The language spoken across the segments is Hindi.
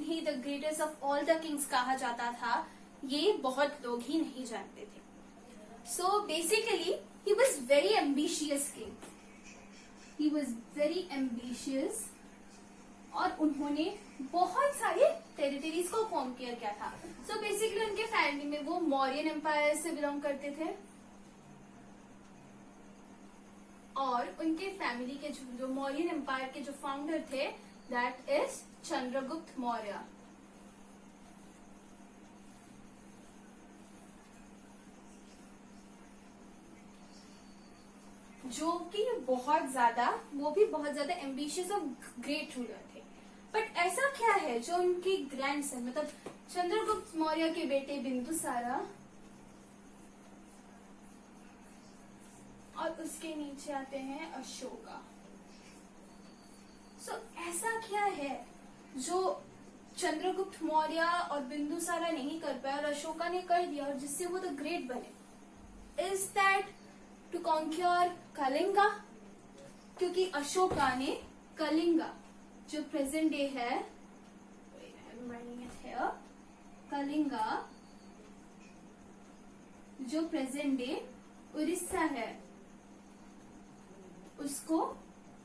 उन्हें the greatest of all the Kings कहा जाता था, ये बहुत लोग ही नहीं जानते थे. So basically he was very ambitious king. He was very ambitious और उन्होंने बहुत सारे टेरिटरीज को कॉन्क्यर किया था. सो बेसिकली उनके फैमिली में वो मौर्यन एम्पायर से बिलोंग करते थे और उनके फैमिली के जो मौर्यन एम्पायर के जो फाउंडर थे दैट इज चंद्रगुप्त मौर्य. जो कि वो भी बहुत ज्यादा एम्बिशियस और ग्रेट रूलर थे. बट ऐसा क्या है जो उनके ग्रैंडसन मतलब चंद्रगुप्त मौर्य के बेटे बिंदुसारा और उसके नीचे आते हैं अशोका. सो ऐसा क्या है जो चंद्रगुप्त मौर्य और बिंदुसारा नहीं कर पाए और अशोका ने कर दिया और जिससे वो द ग्रेट बने? Is that to conquer Kalinga? क्योंकि अशोका ने कलिंगा जो प्रेजेंट डे है, कलिंगा जो प्रेजेंट डे उड़ीसा है उसको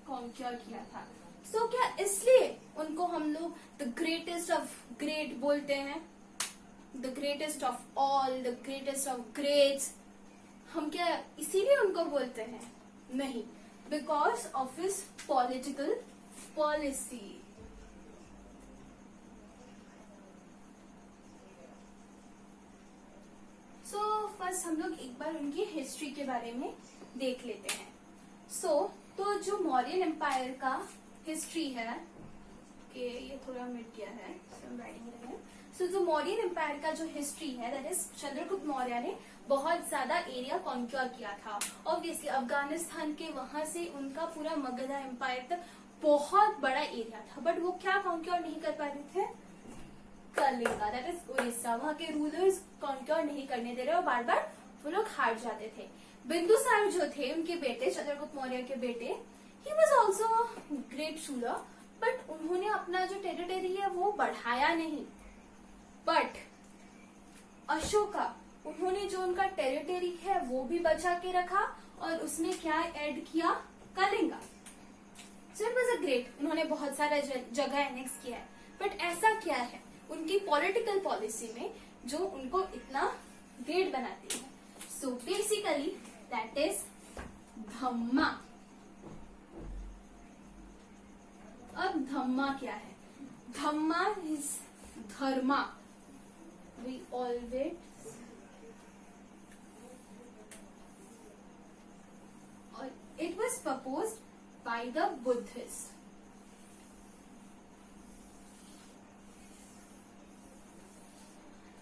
कॉन्क्योर किया था. सो क्या इसलिए उनको हम लोग द ग्रेटेस्ट ऑफ ग्रेट बोलते हैं? The greatest of all, the greatest of greats. हम क्या इसीलिए उनको बोलते हैं? नहीं, because of his political policy. So first हम लोग एक बार उनकी हिस्ट्री के बारे में देख लेते हैं. तो जो मौर्यन एम्पायर का हिस्ट्री है कि ये थोड़ा मिट गया है. जो मौर्यन एम्पायर का जो हिस्ट्री है दैट इज चंद्रगुप्त मौर्य ने बहुत ज्यादा एरिया कॉन्क्योर किया था. ऑब्वियसली अफगानिस्तान के वहां से उनका पूरा मगधा एम्पायर तक बहुत बड़ा एरिया था. बट वो क्या कॉन्क्योर नहीं कर पा रहे थे? Kalinga that is Orissa. वहां के रूलर्स कॉन्क्योर नहीं करने दे रहे और बार बार वो लोग हार जाते थे. बिंदुसार जो थे उनके बेटे, चंद्रगुप्त मौर्य के बेटे, he was also great ruler. But उन्होंने अपना जो टेरिटरी है वो बढ़ाया नहीं. बट अशोका, उन्होंने जो उनका टेरिटरी है वो भी बचा के रखा और उसमें क्या ऐड किया? Kalinga. So it was a great. उन्होंने बहुत सारा जगह एनेक्स किया है. बट ऐसा क्या है उनकी पॉलिटिकल पॉलिसी में जो उनको इतना ग्रेट बनाती है? सो बेसिकली दैट इज धम्मा. अब धम्मा क्या है? धम्मा इज धर्मा. वी ऑलवेज और it was proposed by the Buddhist.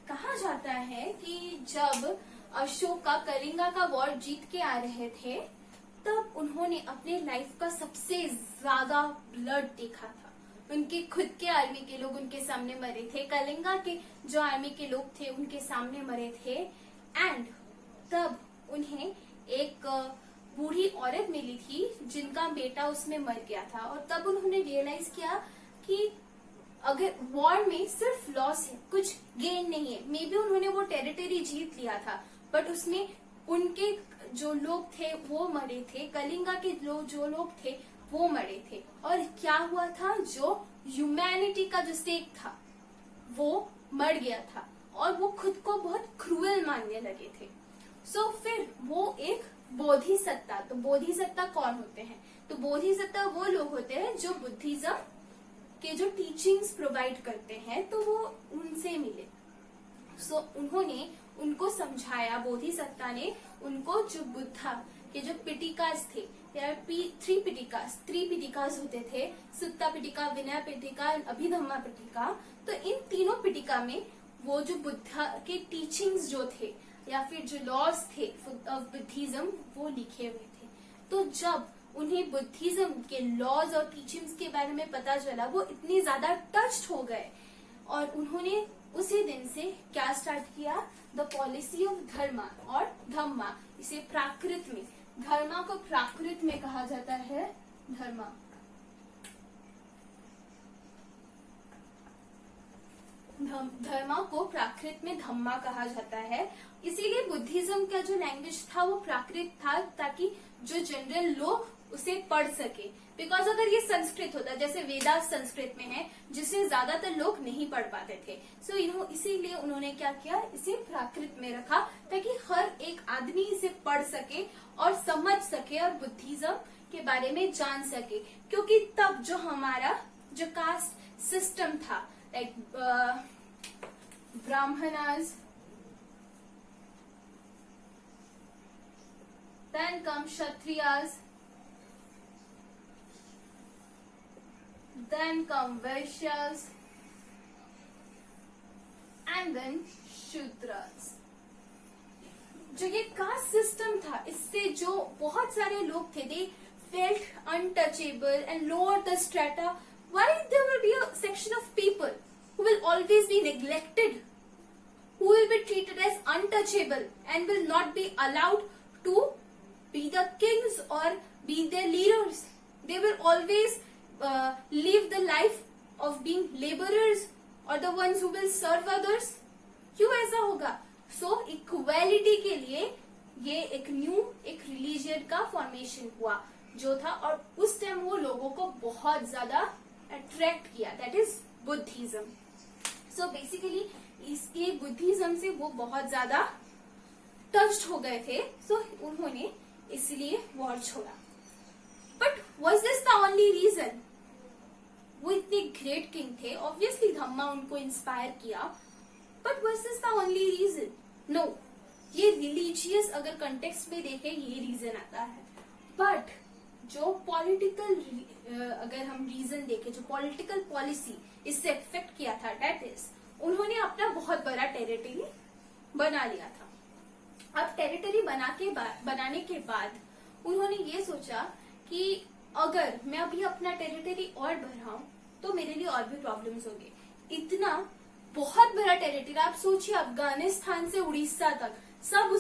कहा जाता है कि जब अशोका कलिंगा का वॉर जीत के आ रहे थे तब उन्होंने अपने लाइफ का सबसे ज्यादा ब्लड देखा था. उनके खुद के आर्मी के लोग उनके सामने मरे थे, कलिंगा के जो आर्मी के लोग थे उनके सामने मरे थे. एंड तब उन्हें एक बूढ़ी औरत मिली थी जिनका बेटा उसमें मर गया था. और तब उन्होंने रियलाइज किया कि अगर वॉर में सिर्फ लॉस है, कुछ गेन नहीं है. मे बी उन्होंने वो टेरिटरी जीत लिया था बट उसमें उनके जो लोग थे वो मरे थे, कलिंगा के जो लोग थे वो मरे थे. और क्या हुआ था? जो ह्यूमैनिटी का जो स्टेक था वो मर गया था और वो खुद को बहुत क्रूएल मानने लगे थे. सो फिर वो एक बोधिसत्ता. तो बोधिसत्ता कौन होते हैं? तो बोधिसत्ता वो लोग होते हैं जो बुद्धिज्म के जो टीचिंग्स प्रोवाइड करते हैं तो वो उनसे मिले. सो उन्होंने उनको समझाया, बोधिसत्ता ने उनको जो बुद्धा के जो पिटिकास थे, थ्री पिटिकास होते थे, सुत्ता पिटिका, विनय पिटिका, अभिधम्मा पिटिका. तो इन तीनों पिटिका में वो जो बुद्धा के टीचिंग्स जो थे या फिर जो लॉज थे ऑफ बुद्धिज्म वो लिखे हुए थे. तो जब उन्हें बुद्धिज्म के लॉज और टीचिंग्स के बारे में पता चला वो इतनी ज्यादा टच्ड हो गए और उन्होंने उसी दिन से क्या स्टार्ट किया? द पॉलिसी ऑफ धर्मा और धम्मा. इसे प्राकृत में, धर्मा को प्राकृत में कहा जाता है धर्मा. धर्मा को प्राकृत में धम्मा कहा जाता है। इसीलिए बुद्धिज्म का जो लैंग्वेज था वो प्राकृत था, ताकि जो जनरल लोग उसे पढ़ सके। बिकॉज अगर ये संस्कृत होता, जैसे वेदास संस्कृत में है, जिसे ज्यादातर लोग नहीं पढ़ पाते थे, सो इसीलिए उन्होंने क्या किया, इसे प्राकृत में रखा, ताकि हर एक आदमी इसे पढ़ सके और समझ सके और बुद्धिज्म के बारे में जान सके। क्योंकि तब जो हमारा जो कास्ट सिस्टम था, like Brahmanas, then come Kshatriyas, then come Vaishyas, and then Shudras। जो ये कास्ट सिस्टम था, इससे जो बहुत सारे लोग थे, they felt untouchable and lower the strata. Why there will be a section of people who will always be neglected, who will be treated as untouchable and will not be allowed to be the kings or be their leaders. They will always live the life of being laborers or the ones who will serve others. क्यों ऐसा होगा? So इक्वालिटी के लिए ये एक रिलीजन का फॉर्मेशन हुआ जो था, और उस टाइम वो लोगों को बहुत ज्यादा अट्रैक्ट किया, that is Buddhism. So basically इसके बुद्धिज्म से वो बहुत ज्यादा टच्ड हो गए थे, सो उन्होंने इसलिए वॉर छोड़ा। But was this the only reason? वो इतने ग्रेट किंग थे, ऑब्वियसली धम्मा उनको इंस्पायर किया, but was this the only reason? No, ये रिलीजियस अगर कंटेक्स्ट में देखें ये रीजन आता है, बट जो पॉलिटिकल अगर हम रीजन देखें, जो पॉलिटिकल पॉलिसी इससे इफेक्ट किया था, दैट इज उन्होंने अपना बहुत बड़ा टेरिटरी बना लिया था। अब टेरिटरी बनाने के बाद उन्होंने ये सोचा कि अगर मैं अभी अपना टेरिटरी और बढ़ाऊं तो मेरे लिए और भी प्रॉब्लम्स होंगे। इतना बहुत बड़ा टेरिटरी, आप सोचिए अफगानिस्तान से उड़ीसा तक सब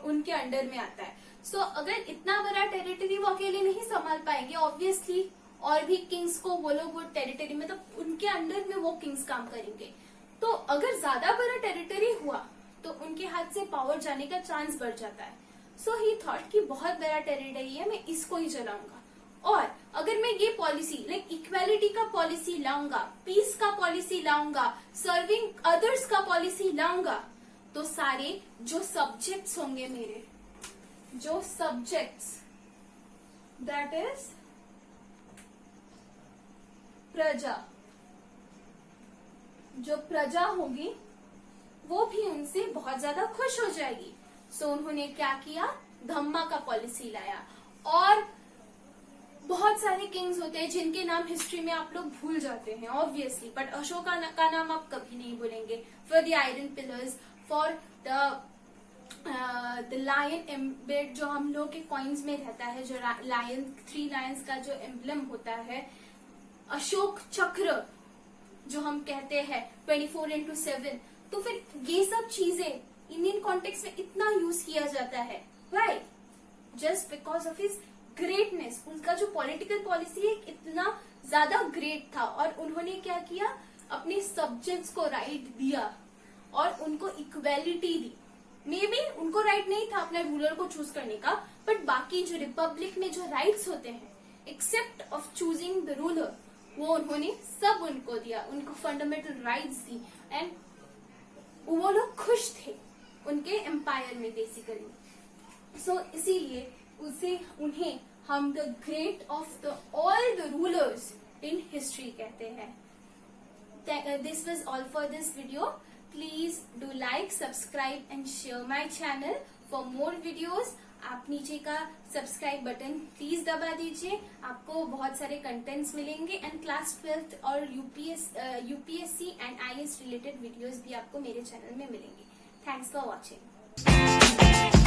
उनके अंडर में आता है। सो अगर इतना बड़ा टेरिटरी वो अकेले नहीं संभाल पाएंगे, ऑब्वियसली और भी किंग्स को वो लोग वो टेरिटरी में, मतलब उनके अंडर में वो किंग्स काम करेंगे। तो अगर ज्यादा बड़ा टेरिटरी हुआ तो उनके हाथ से पावर जाने का चांस बढ़ जाता है। सो ही थॉट कि बहुत बड़ा टेरिटरी है, मैं इसको ही चलाऊंगा, और अगर मैं ये पॉलिसी लाइक इक्वालिटी का पॉलिसी लाऊंगा, पीस का पॉलिसी लाऊंगा, सर्विंग अदर्स का पॉलिसी लाऊंगा, तो सारे जो सब्जेक्ट्स होंगे मेरे, जो सब्जेक्ट्स, दैट इज प्रजा, जो प्रजा होगी वो भी उनसे बहुत ज्यादा खुश हो जाएगी। सो उन्होंने क्या किया, धम्मा का पॉलिसी लाया। और बहुत सारे किंग्स होते हैं जिनके नाम हिस्ट्री में आप लोग भूल जाते हैं ऑब्वियसली, बट अशोका का नाम आप कभी नहीं भूलेंगे। For the iron pillars, for the lion emblem, जो हम लोग के कॉइन्स में रहता है, जो लायन, 3 लायंस का जो एम्ब्लम होता है, अशोक चक्र जो हम कहते हैं 24/7। तो फिर ये सब चीजें इंडियन कॉन्टेक्स्ट में इतना यूज किया जाता है, right? Just because of his greatness. उनका जो पॉलिटिकल पॉलिसी है इतना ज्यादा ग्रेट था, और उन्होंने क्या किया, अपने सब्जेक्ट्स को राइट दिया और उनको इक्वेलिटी दी। मे बी उनको राइट नहीं था अपने रूलर को चूज करने का, बट बाकी जो रिपब्लिक में जो राइट्स होते हैं, except of choosing the ruler, वो उन्होंने सब उनको दिया, उनको फंडामेंटल राइट्स दी, एंड वो लोग खुश थे उनके एम्पायर में बेसिकली। सो इसीलिए उन्हें हम the great of the all the rulers in history कहते हैं। This was all for this video. Please do like, subscribe and share my channel for more videos. आप नीचे का सब्सक्राइब बटन प्लीज दबा दीजिए, आपको बहुत सारे कंटेंट्स मिलेंगे, एंड क्लास 12th और UPSC and IAS related videos भी आपको मेरे चैनल में मिलेंगे। Thanks for watching.